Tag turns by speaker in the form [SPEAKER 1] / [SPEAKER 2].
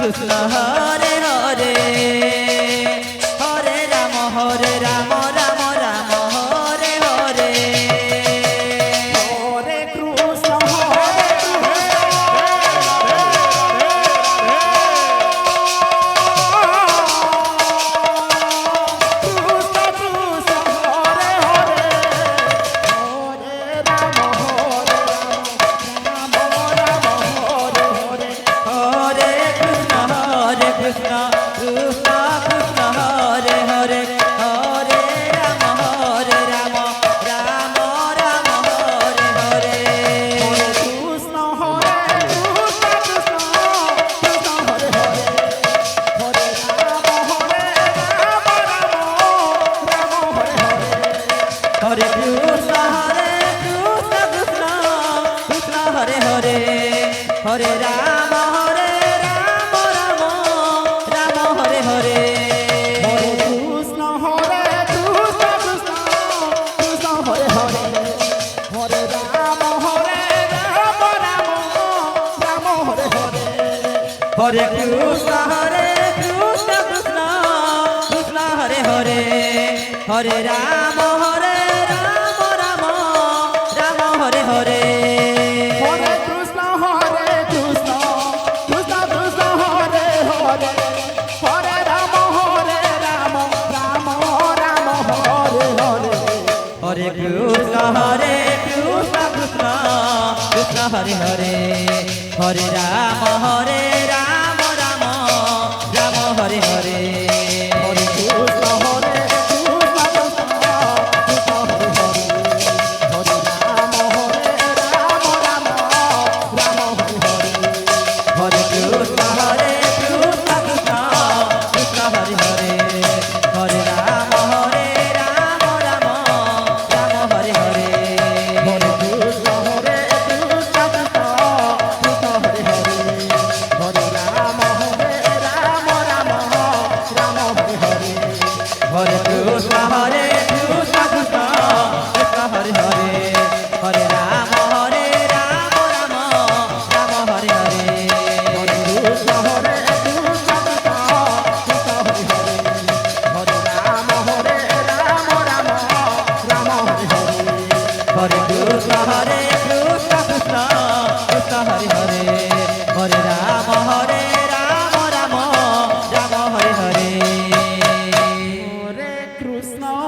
[SPEAKER 1] Krishna Hare Hare Hare Ram Ram Ram Hare Hare
[SPEAKER 2] Hare Krishna Hare
[SPEAKER 1] Krishna Krishna Krishna Hare Hare Hare Ram Ram Ram Hare Hare
[SPEAKER 2] Krishna Hare Krishna Krishna Hare Hare Hare Ram Ram Hare Hare
[SPEAKER 1] Hare Krishna Krishna Krishna Hare Hare Hare Ram Ram Ram Hare Hare
[SPEAKER 2] Hare Krishna Hare Krishna Krishna Hare Hare Hare Ram Ram Ram Hare Hare
[SPEAKER 1] Hare Krishna Krishna Krishna Hare Hare Hare Ram Ram Ram Hare Hare
[SPEAKER 2] Hare Krishna Krishna Krishna Hare Hare Hare Ram Ram Ram Hare Hare
[SPEAKER 1] Hare Krishna Krishna Krishna Hare Hare Hare Ram Ram Ram Hare Hare
[SPEAKER 2] Hare Krishna Hare Krishna Krishna Hare Hare Hare Ram Ram Ram Hare Hare
[SPEAKER 1] Hare Krishna Krishna Krishna Hare Hare Hare Ram Ram Ram Hare Hare
[SPEAKER 2] Hare Krishna Hare Krishna Krishna Hare Hare Hare Ram Ram Ram Hare Hare
[SPEAKER 1] Hare Krishna Krishna Krishna Hare Hare Hare Ram Ram Ram Hare Hare
[SPEAKER 2] Hare Krishna Hare Krishna Krishna Hare Hare Hare Ram Ram Ram Hare Hare
[SPEAKER 1] Hare Krishna Krishna Krishna Hare Hare